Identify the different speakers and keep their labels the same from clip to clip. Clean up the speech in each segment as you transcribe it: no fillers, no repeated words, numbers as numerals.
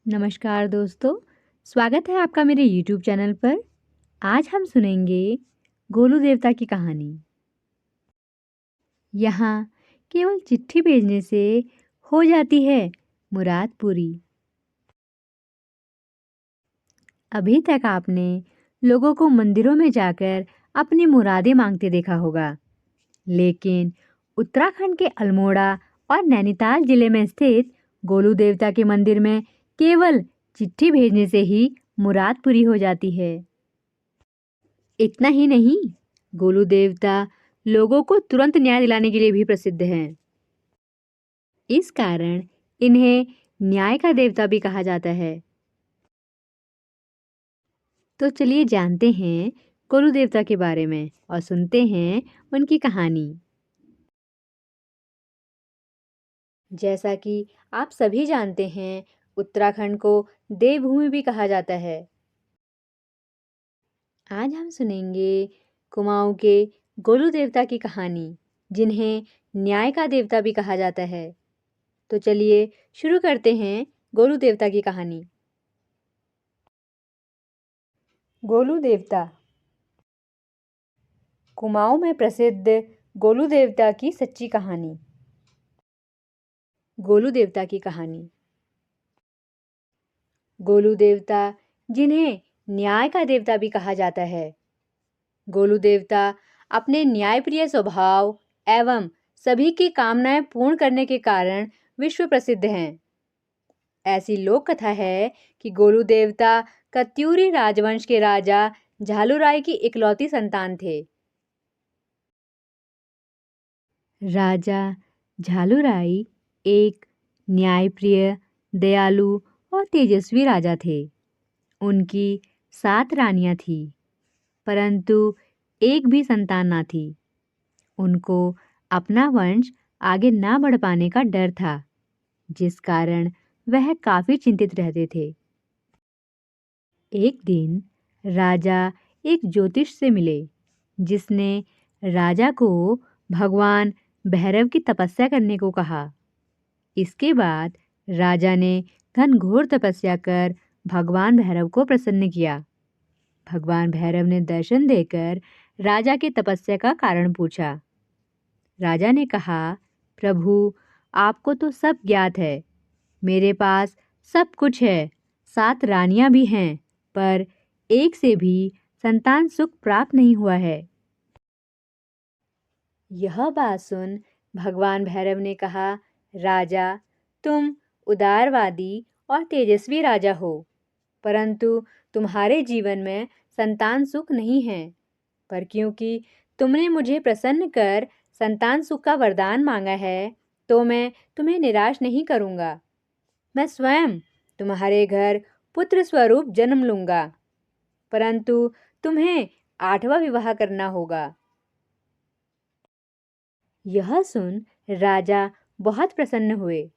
Speaker 1: नमस्कार दोस्तों, स्वागत है आपका मेरे YouTube चैनल पर। आज हम सुनेंगे गोलू देवता की कहानी। यहाँ केवल चिट्ठी भेजने से हो जाती है मुराद पूरी। अभी तक आपने लोगों को मंदिरों में जाकर अपनी मुरादें मांगते देखा होगा, लेकिन उत्तराखंड के अल्मोड़ा और नैनीताल जिले में स्थित गोलू देवता के मंदिर में केवल चिट्ठी भेजने से ही मुराद पूरी हो जाती है। इतना ही नहीं, गोलू देवता लोगों को तुरंत न्याय दिलाने के लिए भी प्रसिद्ध हैं। इस कारण इन्हें न्याय का देवता भी कहा जाता है। तो चलिए जानते हैं गोलू देवता के बारे में और सुनते हैं उनकी कहानी। जैसा कि आप सभी जानते हैं, उत्तराखंड को देवभूमि भी कहा जाता है। आज हम सुनेंगे कुमाऊं के गोलू देवता की कहानी, जिन्हें न्याय का देवता भी कहा जाता है। तो चलिए शुरू करते हैं गोलू देवता की कहानी। गोलू देवता। कुमाऊं में प्रसिद्ध गोलू देवता की सच्ची कहानी। गोलू देवता की कहानी। गोलू देवता, जिन्हें न्याय का देवता भी कहा जाता है। गोलू देवता अपने न्यायप्रिय स्वभाव एवं सभी की कामनाएं पूर्ण करने के कारण विश्व प्रसिद्ध हैं। ऐसी लोक कथा है कि गोलू देवता कत्यूरी राजवंश के राजा झालूराय की इकलौती संतान थे। राजा झालूराय एक न्यायप्रिय, दयालु और तेजस्वी राजा थे। उनकी 7 रानियां थीं, परंतु एक भी संतान ना थी। उनको अपना वंश आगे ना बढ़ पाने का डर था, जिस कारण वह काफी चिंतित रहते थे। एक दिन राजा एक ज्योतिष से मिले, जिसने राजा को भगवान भैरव की तपस्या करने को कहा। इसके बाद राजा ने घनघोर तपस्या कर भगवान भैरव को प्रसन्न किया। भगवान भैरव ने दर्शन देकर राजा की तपस्या का कारण पूछा। राजा ने कहा, प्रभु, आपको तो सब ज्ञात है। मेरे पास सब कुछ है, 7 रानियां भी हैं, पर एक से भी संतान सुख प्राप्त नहीं हुआ है। यह बात सुन भगवान भैरव ने कहा, राजा, तुम उदारवादी और तेजस्वी राजा हो, परंतु तुम्हारे जीवन में संतान सुख नहीं है। पर क्योंकि तुमने मुझे प्रसन्न कर संतान सुख का वरदान मांगा है, तो मैं तुम्हें निराश नहीं करूंगा। मैं स्वयं तुम्हारे घर पुत्र स्वरूप जन्म लूंगा, परंतु तुम्हें 8वां विवाह करना होगा। यह सुन राजा बहुत प्रसन्न हुए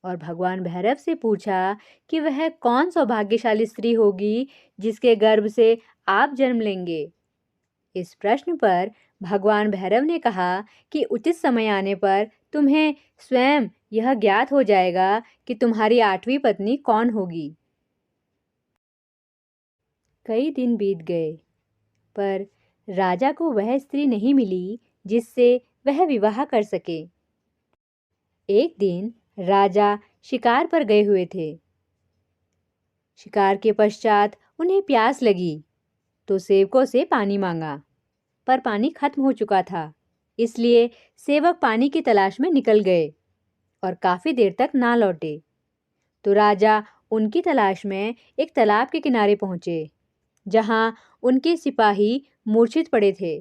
Speaker 1: और भगवान भैरव से पूछा कि वह कौन सौभाग्यशाली स्त्री होगी जिसके गर्भ से आप जन्म लेंगे। इस प्रश्न पर भगवान भैरव ने कहा कि उचित समय आने पर तुम्हें स्वयं यह ज्ञात हो जाएगा कि तुम्हारी 8वीं पत्नी कौन होगी। कई दिन बीत गए, पर राजा को वह स्त्री नहीं मिली जिससे वह विवाह कर सके। एक दिन राजा शिकार पर गए हुए थे। शिकार के पश्चात उन्हें प्यास लगी, तो सेवकों से पानी मांगा, पर पानी खत्म हो चुका था। इसलिए सेवक पानी की तलाश में निकल गए और काफी देर तक ना लौटे। तो राजा उनकी तलाश में एक तालाब के किनारे पहुंचे, जहां उनके सिपाही मूर्छित पड़े थे।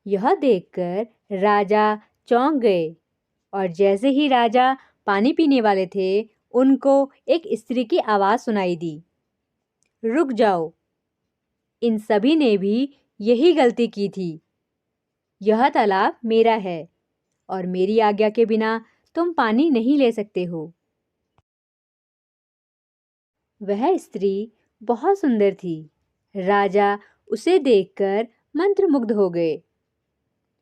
Speaker 1: यह देखकर राजा चौंक गए और जैसे ही राजा पानी पीने वाले थे, उनको एक स्त्री की आवाज सुनाई दी, रुक जाओ, इन सभी ने भी यही गलती की थी। यह तालाब मेरा है और मेरी आज्ञा के बिना तुम पानी नहीं ले सकते हो। वह स्त्री बहुत सुंदर थी। राजा उसे देखकर मंत्रमुग्ध हो गए।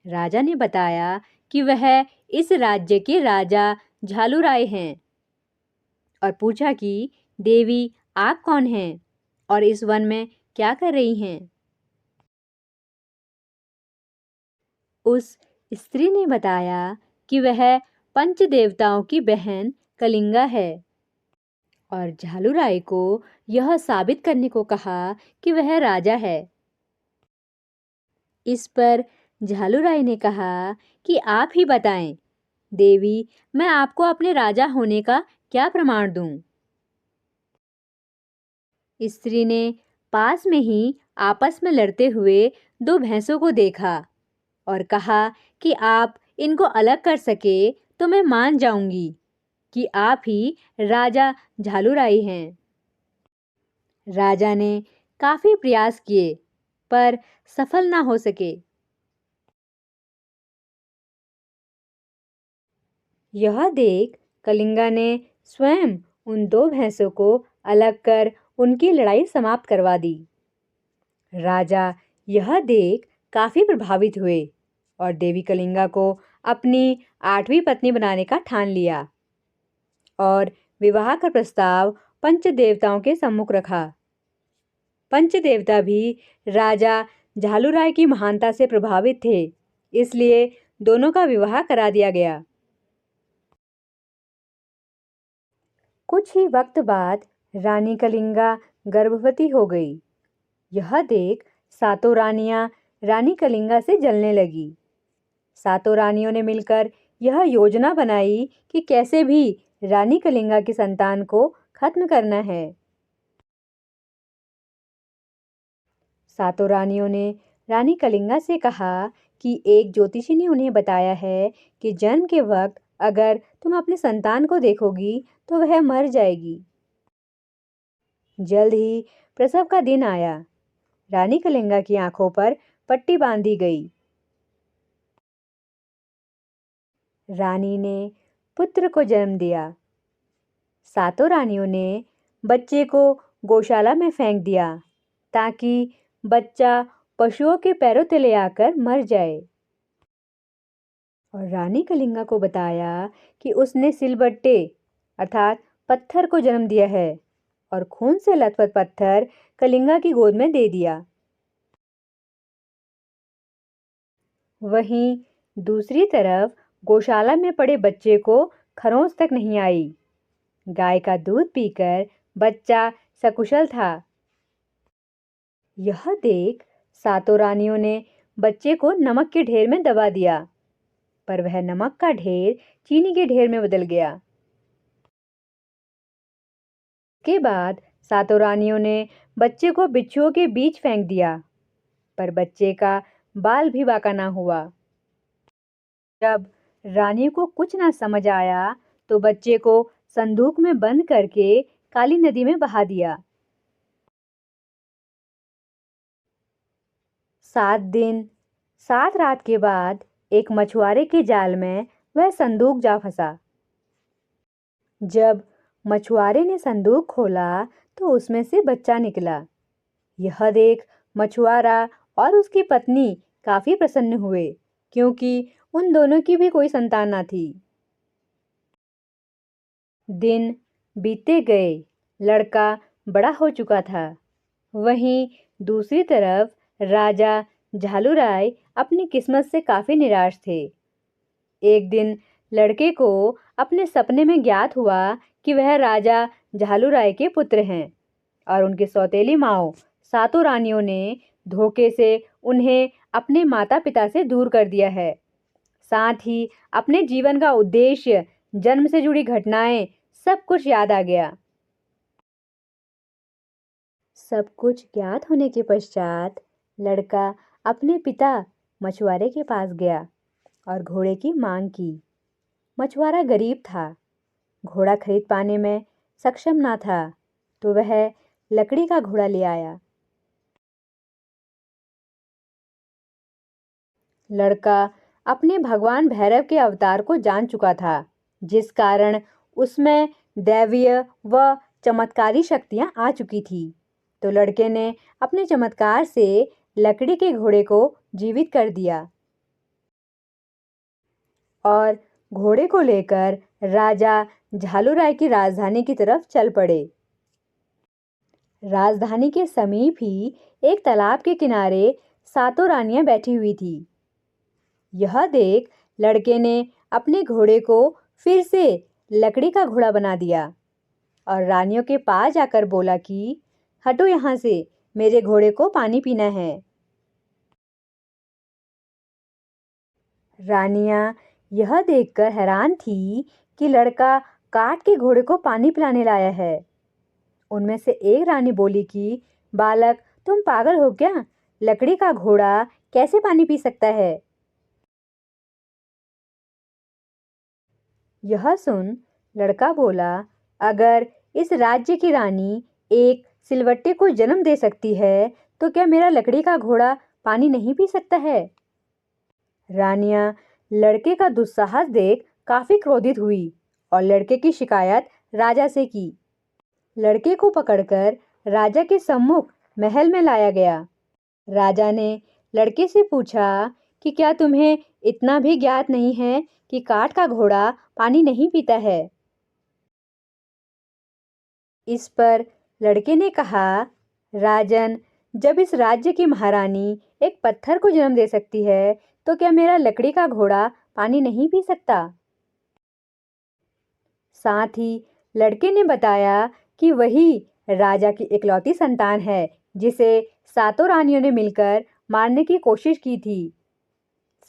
Speaker 1: राजा ने बताया कि वह इस राज्य के राजा झालूराय हैं और पूछा कि देवी, आप कौन हैं और इस वन में क्या कर रही हैं? उस स्त्री ने बताया कि वह पंच देवताओं की बहन कलिंगा है और झालूराय को यह साबित करने को कहा कि वह राजा है। इस पर झालूराय ने कहा कि आप ही बताएं, देवी, मैं आपको अपने राजा होने का क्या प्रमाण दूं? स्त्री ने पास में ही आपस में लड़ते हुए दो भैंसों को देखा और कहा कि आप इनको अलग कर सके तो मैं मान जाऊंगी कि आप ही राजा झालूराय हैं। राजा ने काफी प्रयास किए पर सफल ना हो सके। यह देख कलिंगा ने स्वयं उन दो भैंसों को अलग कर उनकी लड़ाई समाप्त करवा दी। राजा यह देख काफी प्रभावित हुए और देवी कलिंगा को अपनी 8वीं पत्नी बनाने का ठान लिया और विवाह का प्रस्ताव पंच देवताओं के सम्मुख रखा। पंच देवता भी राजा झालूराय की महानता से प्रभावित थे, इसलिए दोनों का विवाह करा दिया गया। कुछ ही वक्त बाद रानी कलिंगा गर्भवती हो गई। यह देख सातों रानियां रानी कलिंगा से जलने लगी। सातों रानियों ने मिलकर यह योजना बनाई कि कैसे भी रानी कलिंगा की संतान को खत्म करना है। सातों रानियों ने रानी कलिंगा से कहा कि एक ज्योतिषी ने उन्हें बताया है कि जन्म के वक्त अगर तुम अपनी संतान को देखोगी तो वह मर जाएगी। जल्द ही प्रसव का दिन आया। रानी कलिंगा की आंखों पर पट्टी बांधी गई। रानी ने पुत्र को जन्म दिया। सातों रानियों ने बच्चे को गौशाला में फेंक दिया ताकि बच्चा पशुओं के पैरों तले आकर मर जाए। और रानी कलिंगा को बताया कि उसने सिलबट्टे अर्थात पत्थर को जन्म दिया है और खून से लथपथ पत्थर कलिंगा की गोद में दे दिया। वहीं दूसरी तरफ गौशाला में पड़े बच्चे को खरोंच तक नहीं आई। गाय का दूध पीकर बच्चा सकुशल था। यह देख सातों रानियों ने बच्चे को नमक के ढेर में दबा दिया, पर वह नमक का ढेर चीनी के ढेर में बदल गया। के बाद सातों रानियों ने बच्चे को बिच्छुओं के बीच फेंक दिया, पर बच्चे का बाल भी बांका ना हुआ। जब रानी को कुछ ना समझ आया तो बच्चे को संदूक में बंद करके काली नदी में बहा दिया। 7 दिन 7 रात के बाद एक मछुआरे के जाल में वह संदूक जा फंसा। जब मछुआरे ने संदूक खोला तो उसमें से बच्चा निकला। यह देख मछुआरा और उसकी पत्नी काफी प्रसन्न हुए क्योंकि उन दोनों की भी कोई संतान ना थी। दिन बीतते गए, लड़का बड़ा हो चुका था। वहीं दूसरी तरफ राजा झालूराय अपनी किस्मत से काफी निराश थे। एक दिन लड़के को अपने सपने में ज्ञात हुआ कि वह राजा झालूराय के पुत्र हैं और उनकी सौतेली माँ सातों रानियों ने धोखे से उन्हें अपने माता पिता से दूर कर दिया है। साथ ही अपने जीवन का उद्देश्य, जन्म से जुड़ी घटनाएं, सब कुछ याद आ गया। सब कुछ ज्ञात होने के पश्चात लड़का अपने पिता मछुआरे के पास गया और घोड़े की मांग की। मछुआरा गरीब था, घोड़ा खरीद पाने में सक्षम ना था, तो वह लकड़ी का घोड़ा ले आया। लड़का अपने भगवान भैरव के अवतार को जान चुका था, जिस कारण उसमें दैवीय व चमत्कारी शक्तियां आ चुकी थी। तो लड़के ने अपने चमत्कार से लकड़ी के घोड़े को जीवित कर दिया और घोड़े को लेकर राजा झालूराय की राजधानी की तरफ चल पड़े। राजधानी के समीप ही एक तालाब के किनारे सातों रानियां बैठी हुई थी। यह देख लड़के ने अपने घोड़े को फिर से लकड़ी का घोड़ा बना दिया और रानियों के पास जाकर बोला कि हटो यहाँ से, मेरे घोड़े को पानी पीना है। रानियां यह देखकर हैरान थी कि लड़का काठ के घोड़े को पानी पिलाने लाया है। उनमें से एक रानी बोली कि बालक, तुम पागल हो क्या? लकड़ी का घोड़ा कैसे पानी पी सकता है? यह सुन लड़का बोला, अगर इस राज्य की रानी एक सिलवट्टे को जन्म दे सकती है तो क्या मेरा लकड़ी का घोड़ा पानी नहीं पी सकता है? रानियां लड़के का दुस्साहस देख काफी क्रोधित हुई और लड़के की शिकायत राजा से की। लड़के को पकड़कर राजा के सम्मुख महल में लाया गया। राजा ने लड़के से पूछा कि क्या तुम्हें इतना भी ज्ञात नहीं है कि काठ का घोड़ा पानी नहीं पीता है? इस पर लड़के ने कहा, राजन, जब इस राज्य की महारानी एक पत्थर को जन्म दे सकती है तो क्या मेरा लकड़ी का घोड़ा पानी नहीं पी सकता? साथ ही लड़के ने बताया कि वही राजा की इकलौती संतान है जिसे सातों रानियों ने मिलकर मारने की कोशिश की थी।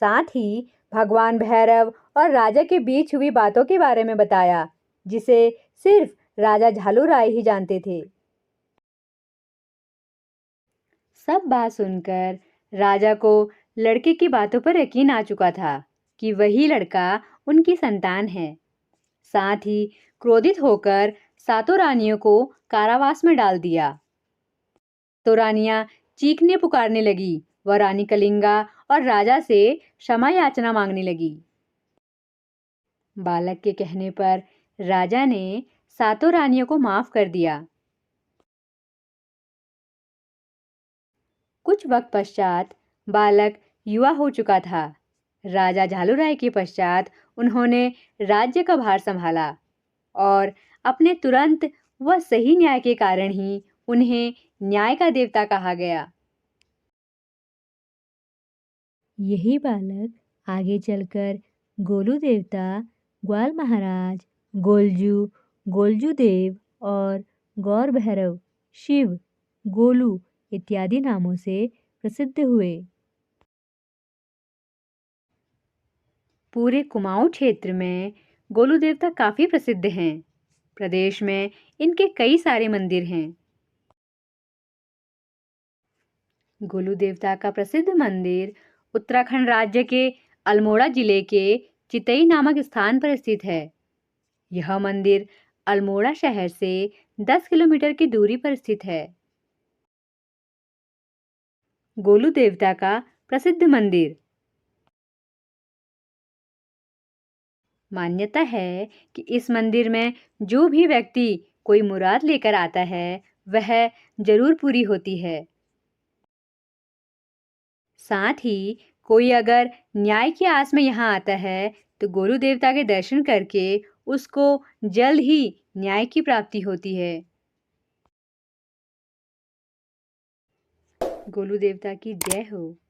Speaker 1: साथ ही भगवान भैरव और राजा के बीच हुई बातों के बारे में बताया जिसे सिर्फ राजा झालूराय ही जानते थे। सब बात सुनकर राजा को लड़के की बातों पर यकीन आ चुका था कि वही लड़का उनकी संतान है। साथ ही क्रोधित होकर सातों रानियों को कारावास में डाल दिया। तो रानियां चीखने पुकारने लगी व रानी कलिंगा और राजा से क्षमा याचना मांगने लगी। बालक के कहने पर राजा ने सातों रानियों को माफ कर दिया। कुछ वक्त पश्चात बालक युवा हो चुका था। राजा झालूराय के पश्चात उन्होंने राज्य का भार संभाला और अपने तुरंत व सही न्याय के कारण ही उन्हें न्याय का देवता कहा गया। यही बालक आगे चलकर गोलू देवता, ग्वाल महाराज, गोलजू, गोलजू देव और गौर भैरव, शिव, गोलू इत्यादि नामों से प्रसिद्ध हुए। पूरे कुमाऊं क्षेत्र में गोलू देवता काफी प्रसिद्ध हैं। प्रदेश में इनके कई सारे मंदिर हैं। गोलू देवता का प्रसिद्ध मंदिर उत्तराखंड राज्य के अल्मोड़ा जिले के चितई नामक स्थान पर स्थित है। यह मंदिर अल्मोड़ा शहर से 10 किलोमीटर की दूरी पर स्थित है। गोलू देवता का प्रसिद्ध मंदिर। मान्यता है कि इस मंदिर में जो भी व्यक्ति कोई मुराद लेकर आता है वह जरूर पूरी होती है। साथ ही कोई अगर न्याय की आस में यहाँ आता है तो गोलू देवता के दर्शन करके उसको जल्द ही न्याय की प्राप्ति होती है। गोलू देवता की जय हो।